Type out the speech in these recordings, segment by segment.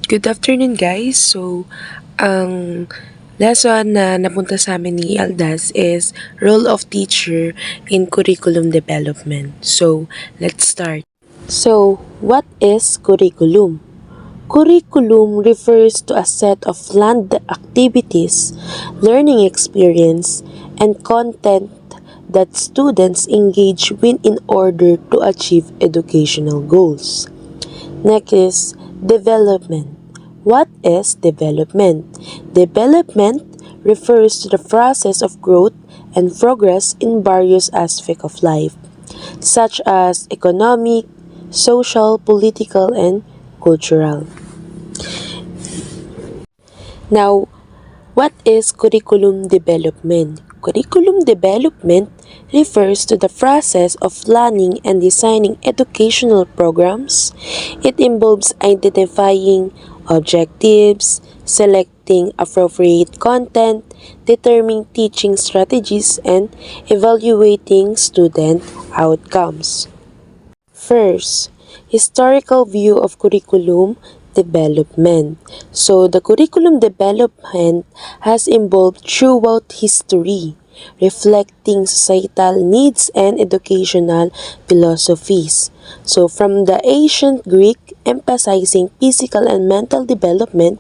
Good afternoon guys. Ang lesson na napunta sa amin ni Aldas is role of teacher in curriculum development. Let's start. What is curriculum? Curriculum refers to a set of planned activities, learning experience, and content that students engage with in order to achieve educational goals. Next is development. What is development? Development refers to the process of growth and progress in various aspects of life, such as economic, social, political, and cultural. Now, what is curriculum development? Curriculum development refers to the process of planning and designing educational programs. It involves identifying objectives, selecting appropriate content, determining teaching strategies, and evaluating student outcomes. First, historical view of curriculum development. The curriculum development has evolved throughout history, reflecting societal needs and educational philosophies. From the ancient Greek emphasizing physical and mental development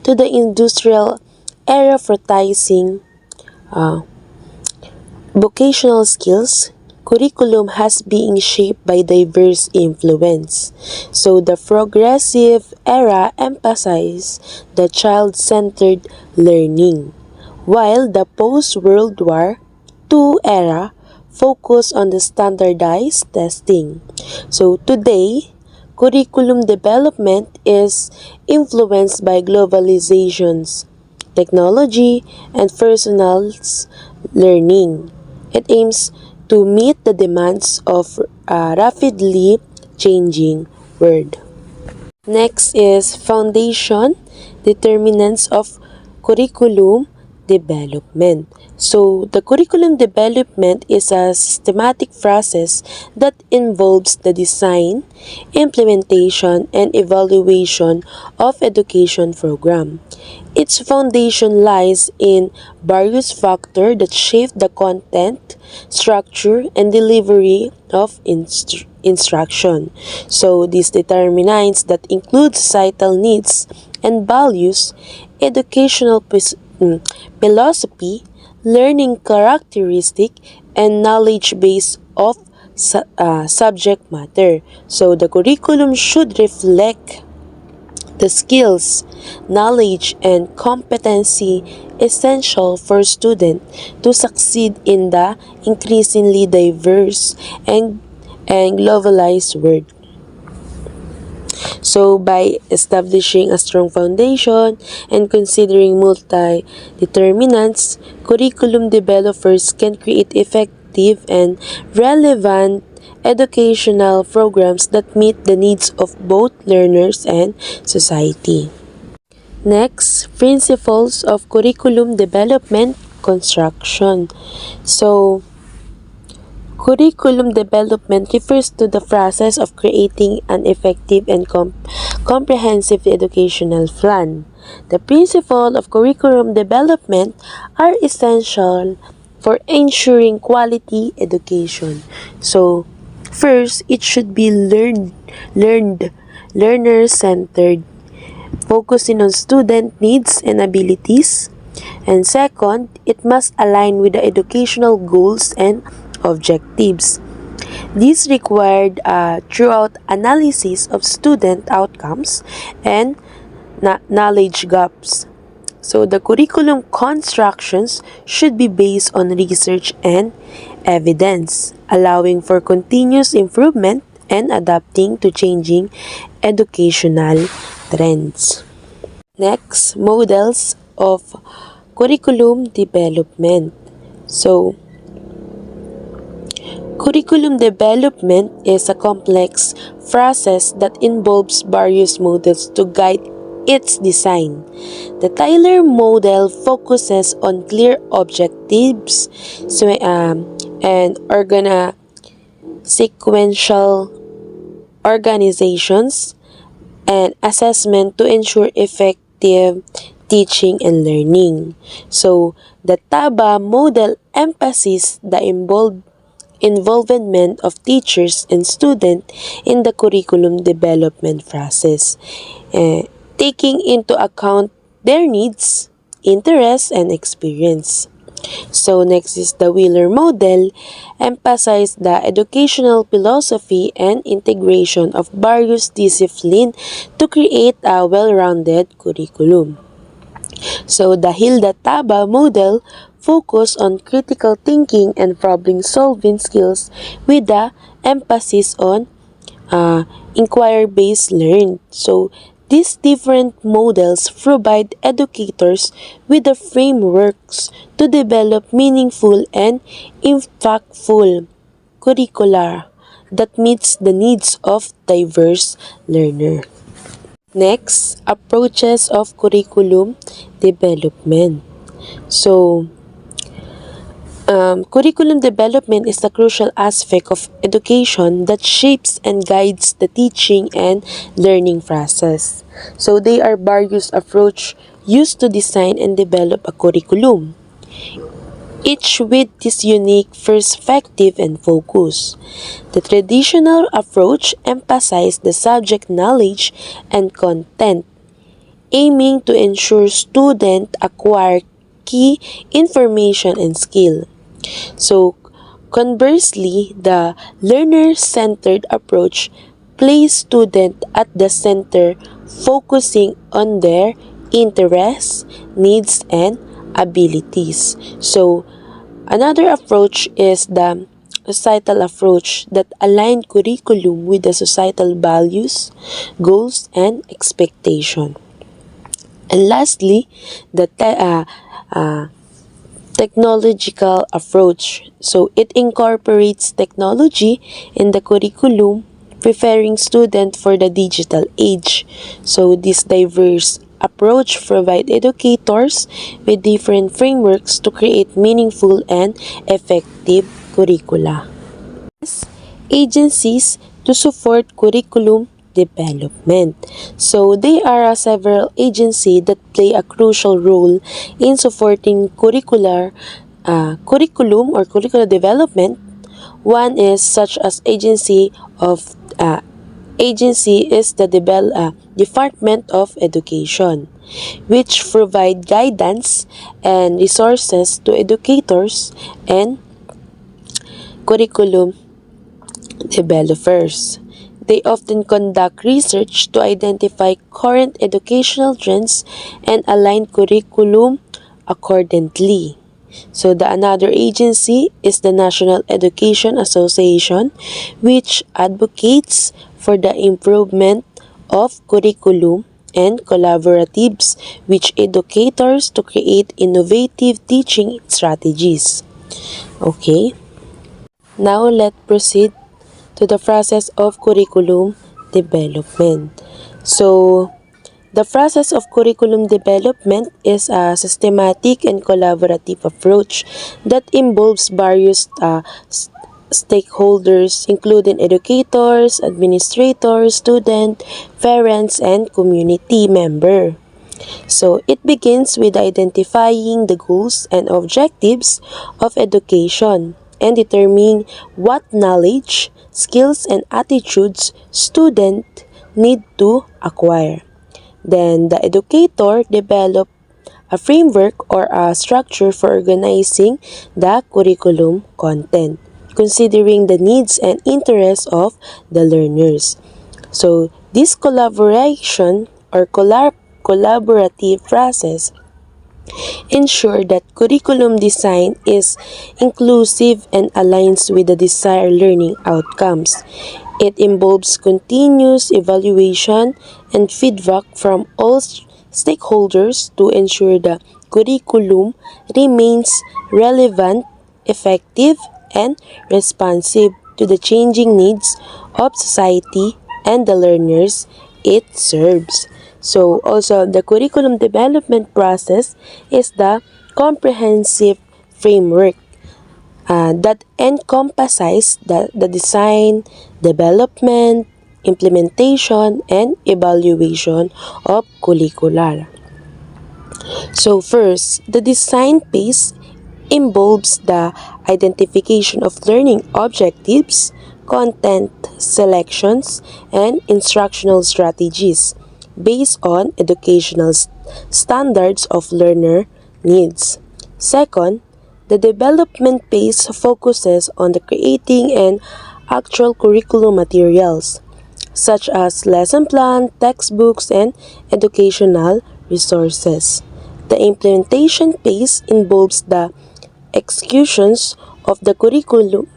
to the industrial era prioritizing vocational skills, curriculum has been shaped by diverse influence. The progressive era emphasized the child-centered learning, while the post-World War II era focused on the standardized testing. Today, curriculum development is influenced by globalizations, technology, and personal learning. It aims to meet the demands of a rapidly changing world. Next is foundation, determinants of curriculum development. The curriculum development is a systematic process that involves the design, implementation, and evaluation of education program. Its foundation lies in various factors that shape the content, structure, and delivery of instruction. These determinants that include societal needs and values, educational philosophy, learning characteristic, and knowledge base of subject matter. The curriculum should reflect the skills, knowledge, and competency essential for students to succeed in the increasingly diverse and globalized world. By establishing a strong foundation and considering multi-determinants, curriculum developers can create effective and relevant educational programs that meet the needs of both learners and society. Next, principles of curriculum development construction. Curriculum development refers to the process of creating an effective and comprehensive educational plan. The principles of curriculum development are essential for ensuring quality education. First, it should be learner-centered, focusing on student needs and abilities. And second, it must align with the educational goals and objectives. This required throughout analysis of student outcomes and knowledge gaps. The curriculum constructions should be based on research and evidence, allowing for continuous improvement and adapting to changing educational trends. Next, models of curriculum development. Curriculum development is a complex process that involves various models to guide its design. The Tyler model focuses on clear objectives and sequential organizations and assessment to ensure effective teaching and learning. So, the TABA model emphasizes the involvement of teachers and students in the curriculum development process, taking into account their needs, interests, and experience. So next is the Wheeler model, emphasize the educational philosophy and integration of various disciplines to create a well-rounded curriculum. So the Hilda Taba model focus on critical thinking and problem-solving skills with the emphasis on inquiry-based learn. So these different models provide educators with the frameworks to develop meaningful and impactful curricula that meets the needs of diverse learner. Next, approaches of curriculum development. So, curriculum development is the crucial aspect of education that shapes and guides the teaching and learning process. So they are various approaches used to design and develop a curriculum, each with this unique perspective and focus. The traditional approach emphasized the subject knowledge and content, aiming to ensure students acquire key information and skill. So, conversely, the learner-centered approach places students at the center, focusing on their interests, needs, and abilities. So, another approach is the societal approach that align curriculum with the societal values, goals, and expectation. And lastly, the technological approach. So it incorporates technology in the curriculum, preparing students for the digital age. So this diverse approach provides educators with different frameworks to create meaningful and effective curricula. Agencies to support curriculum development. So there are several agencies that play a crucial role in supporting curriculum or curricular development. One is such as agency is the Department of Education, which provide guidance and resources to educators and curriculum developers. They often conduct research to identify current educational trends and align curriculum accordingly. So the another agency is the National Education Association, which advocates for the improvement of curriculum and collaboratives which educators to create innovative teaching strategies. Okay, now let's proceed to the process of curriculum development. So, the process of curriculum development is a systematic and collaborative approach that involves various stakeholders, including educators, administrators, students, parents, and community members. So, it begins with identifying the goals and objectives of education and determining what knowledge, skills, and attitudes students need to acquire. Then, the educator develop a framework or a structure for organizing the curriculum content, considering the needs and interests of the learners. So, this collaboration or collaborative process ensure that curriculum design is inclusive and aligns with the desired learning outcomes. It involves continuous evaluation and feedback from all stakeholders to ensure the curriculum remains relevant, effective, and responsive to the changing needs of society and the learners it serves. So also the curriculum development process is the comprehensive framework that encompasses the design, development, implementation, and evaluation of curricular. So first, the design phase involves the identification of learning objectives, content selections, and instructional strategies based on educational standards of learner needs. Second, the development phase focuses on the creating and actual curriculum materials such as lesson plan, textbooks, and educational resources. The implementation phase involves the executions of the curriculum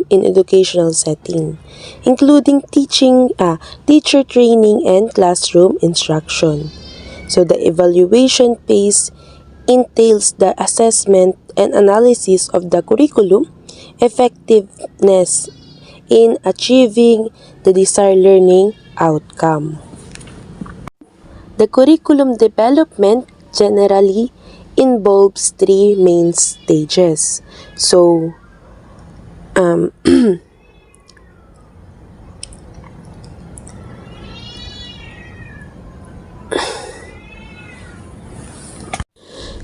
in educational setting, including teacher training and classroom instruction. So the evaluation phase entails the assessment and analysis of the curriculum effectiveness in achieving the desired learning outcome. The curriculum development generally involves three main stages. So, um,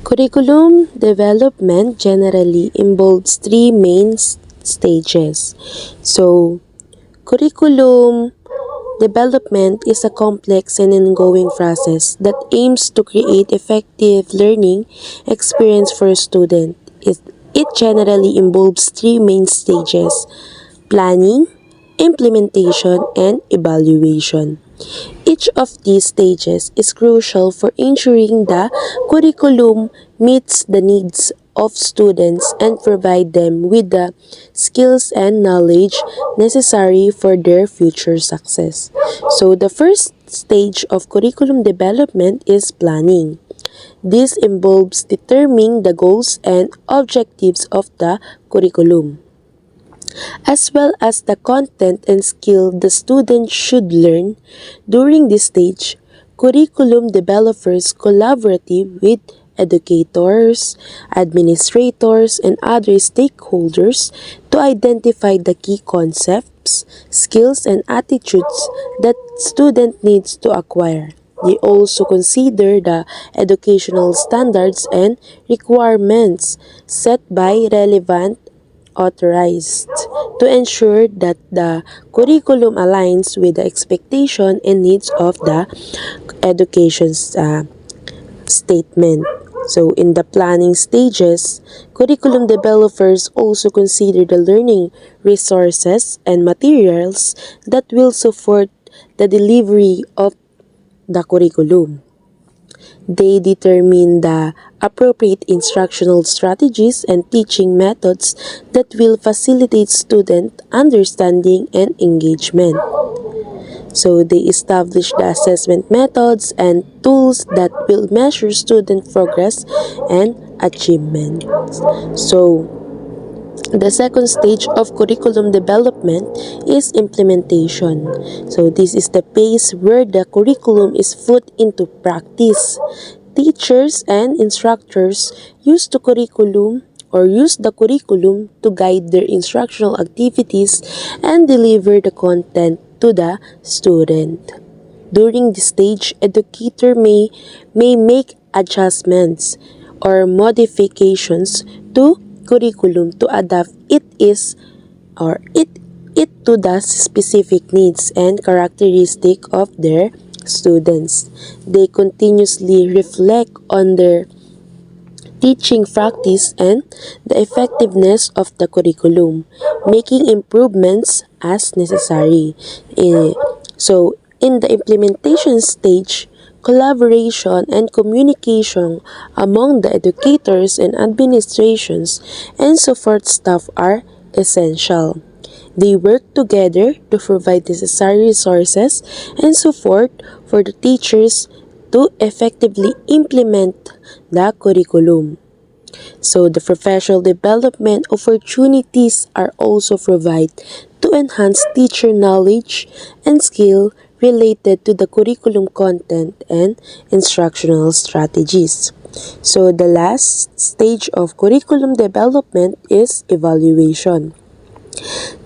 curriculum development generally involves three main stages. So, curriculum development is a complex and ongoing process that aims to create effective learning experience for a student. It generally involves three main stages: planning, implementation, and evaluation. Each of these stages is crucial for ensuring the curriculum meets the needs of students and provide them with the skills and knowledge necessary for their future success. So the first stage of curriculum development is planning. This involves determining the goals and objectives of the curriculum, as well as the content and skill the student should learn. During this stage, curriculum developers collaborate with educators, administrators, and other stakeholders to identify the key concepts, skills, and attitudes that student needs to acquire. They also consider the educational standards and requirements set by relevant authorized to ensure that the curriculum aligns with the expectation and needs of the education's statement. So in the planning stages, curriculum developers also consider the learning resources and materials that will support the delivery of the curriculum. They determine the appropriate instructional strategies and teaching methods that will facilitate student understanding and engagement. So they establish the assessment methods and tools that will measure student progress and achievement. So the second stage of curriculum development is implementation. So this is the phase where the curriculum is put into practice. Teachers and instructors use the curriculum to guide their instructional activities and deliver the content to the student. During this stage, educator may make adjustments or modifications to curriculum to adapt it to the specific needs and characteristic of their students. They continuously reflect on their teaching practice and the effectiveness of the curriculum, making improvements as necessary. In the implementation stage, collaboration and communication among the educators and administrations and support staff are essential. They work together to provide necessary resources and support for the teachers to effectively implement the curriculum. So the professional development opportunities are also provided to enhance teacher knowledge and skill related to the curriculum content and instructional strategies. So the last stage of curriculum development is evaluation.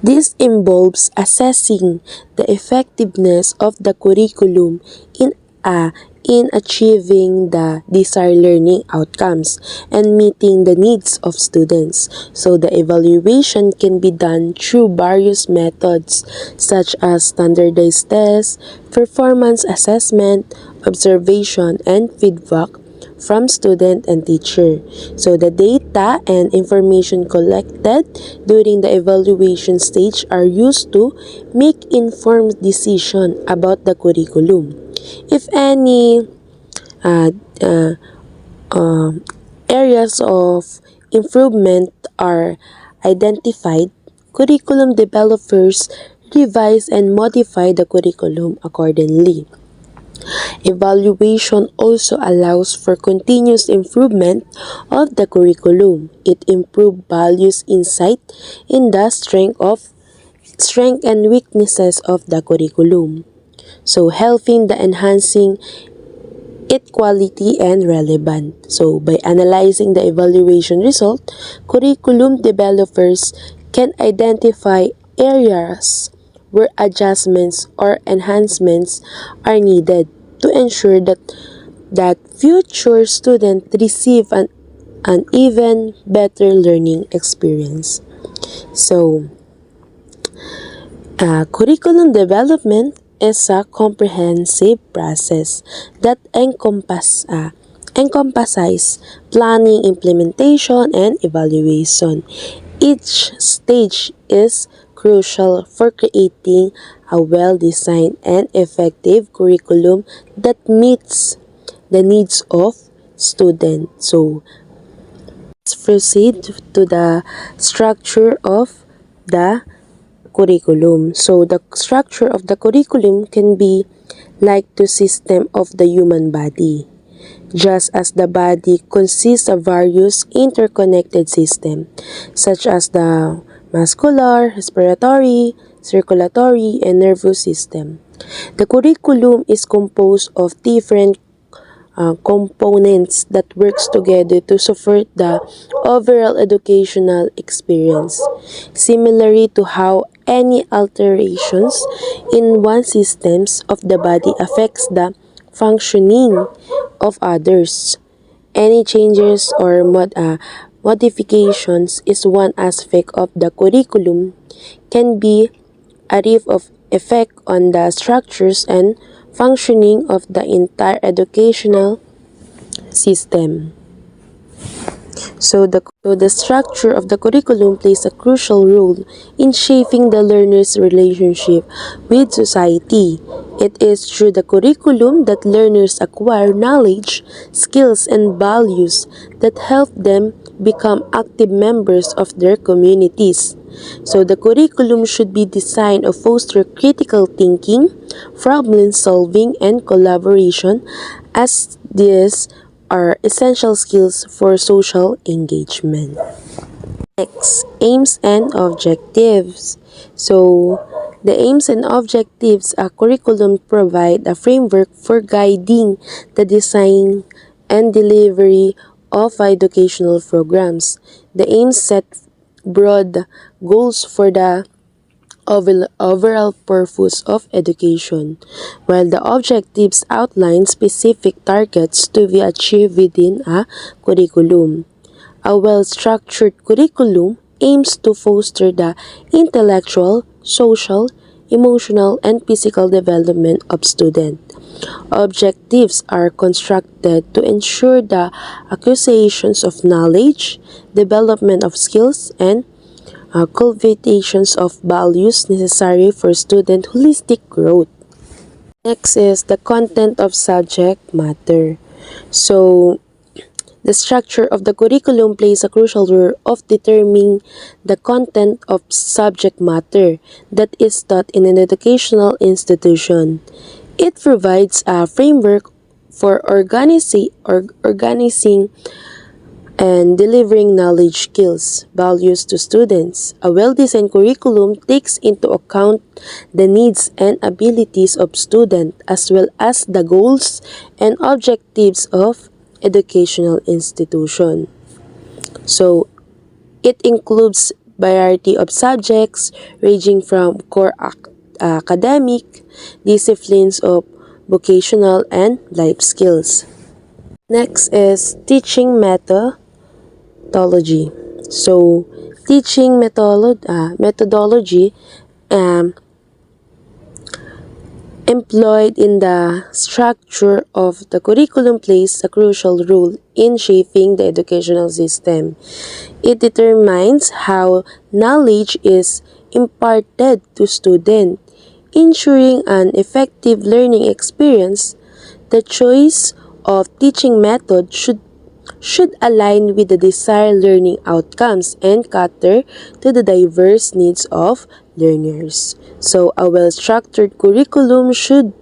This involves assessing the effectiveness of the curriculum in in achieving the desired learning outcomes and meeting the needs of students. So the evaluation can be done through various methods such as standardized tests, performance assessment, observation, and feedback from student and teacher. So the data and information collected during the evaluation stage are used to make informed decision about the curriculum. If any uh, uh, areas of improvement are identified, curriculum developers revise and modify the curriculum accordingly. Evaluation also allows for continuous improvement of the curriculum. It improves values insight in the strength and weaknesses of the curriculum. So helping the enhancing it quality and relevant. So by analyzing the evaluation result, curriculum developers can identify areas where adjustments or enhancements are needed to ensure that future students receive an even better learning experience. So, curriculum development is a comprehensive process that encompasses planning, implementation, and evaluation. Each stage is crucial for creating a well-designed and effective curriculum that meets the needs of students. So, let's proceed to the structure of the curriculum. So the structure of the curriculum can be like the system of the human body. Just as the body consists of various interconnected systems, such as the muscular, respiratory, circulatory, and nervous system. The curriculum is composed of different components that works together to support the overall educational experience. Similarly to how any alterations in one systems of the body affects the functioning of others. Any changes or modifications is one aspect of the curriculum can be a reef of effect on the structures and functioning of the entire educational system. So the structure of the curriculum plays a crucial role in shaping the learner's relationship with society. It is through the curriculum that learners acquire knowledge, skills, and values that help them become active members of their communities. So the curriculum should be designed to foster critical thinking, problem solving, and collaboration, as these are essential skills for social engagement. Next, aims and objectives. So, the aims and objectives a curriculum provide a framework for guiding the design and delivery of educational programs. The aims set broad goals for the overall purpose of education, while the objectives outline specific targets to be achieved within a curriculum. A well-structured curriculum aims to foster the intellectual, social, emotional, and physical development of students. Objectives are constructed to ensure the acquisitions of knowledge, development of skills, and cultivations of values necessary for student holistic growth. Next is the content of subject matter. So, the structure of the curriculum plays a crucial role of determining the content of subject matter that is taught in an educational institution. It provides a framework for organizing and delivering knowledge, skills, values to students. A well-designed curriculum takes into account the needs and abilities of students as well as the goals and objectives of educational institution. So, it includes variety of subjects ranging from academic disciplines of vocational and life skills. Next is teaching methodology. So, methodology um, employed in the structure of the curriculum plays a crucial role in shaping the educational system. It determines how knowledge is imparted to students, ensuring an effective learning experience. The choice of teaching method should align with the desired learning outcomes and cater to the diverse needs of learners. So, a well-structured curriculum should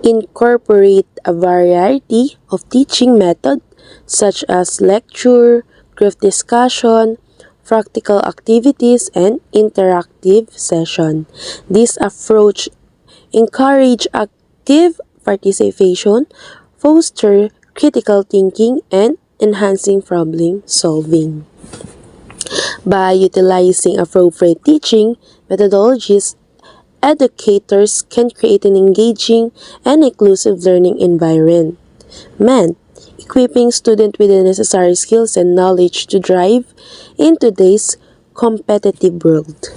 incorporate a variety of teaching methods such as lecture, group discussion, practical activities, and interactive session. This approach encourage active participation, foster critical thinking, and enhancing problem solving. By utilizing appropriate teaching methodologies, educators can create an engaging and inclusive learning environment, equipping students with the necessary skills and knowledge to thrive in today's competitive world.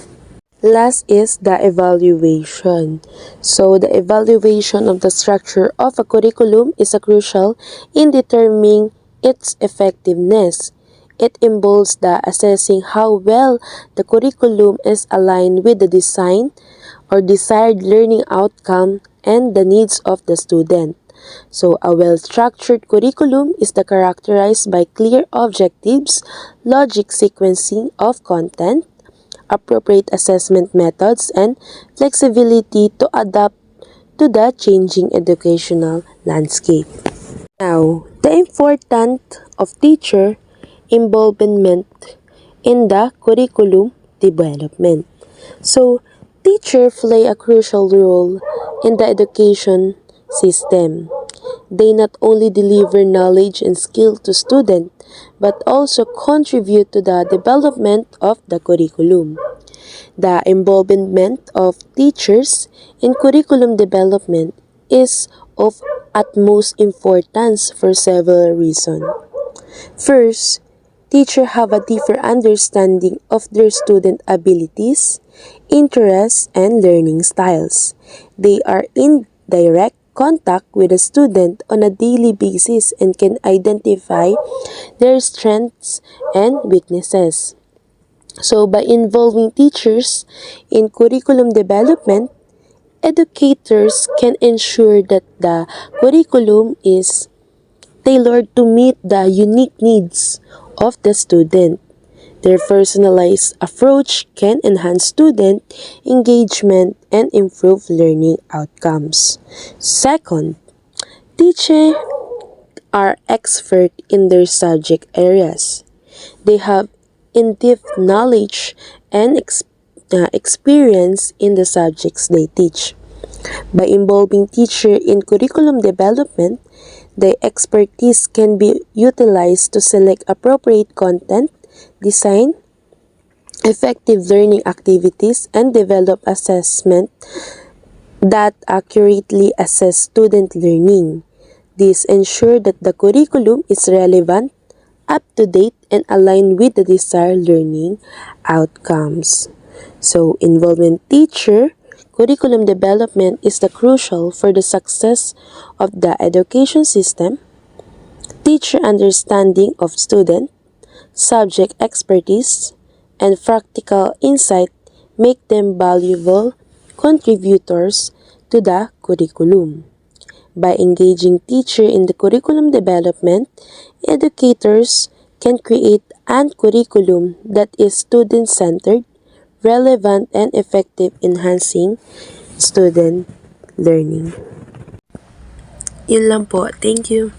Last is the evaluation. So, the evaluation of the structure of a curriculum is a crucial in determining its effectiveness. It involves the assessing how well the curriculum is aligned with the design or desired learning outcome and the needs of the student. So, a well-structured curriculum is characterized by clear objectives, logic sequencing of content, appropriate assessment methods, and flexibility to adapt to the changing educational landscape. Now, the importance of teacher involvement in the curriculum development. So, teachers play a crucial role in the education system. They not only deliver knowledge and skill to students, but also contribute to the development of the curriculum. The involvement of teachers in curriculum development is of utmost importance for several reasons. First, teachers have a deeper understanding of their student abilities, interests, and learning styles. They are in direct contact with the student on a daily basis and can identify their strengths and weaknesses. So, by involving teachers in curriculum development, educators can ensure that the curriculum is tailored to meet the unique needs of the student. Their personalized approach can enhance student engagement and improve learning outcomes. Second, teachers are expert in their subject areas. They have in-depth knowledge and experience in the subjects they teach. By involving teacher in curriculum development, the expertise can be utilized to select appropriate content, design effective learning activities, and develop assessment that accurately assess student learning. This ensures that the curriculum is relevant, up-to-date, and aligned with the desired learning outcomes. So, involvement teacher curriculum development is the crucial for the success of the education system. Teacher understanding of student, subject expertise, and practical insight make them valuable contributors to the curriculum. By engaging teacher in the curriculum development, educators can create an curriculum that is student-centered, relevant, and effective enhancing student learning. Yun lang po. Thank you.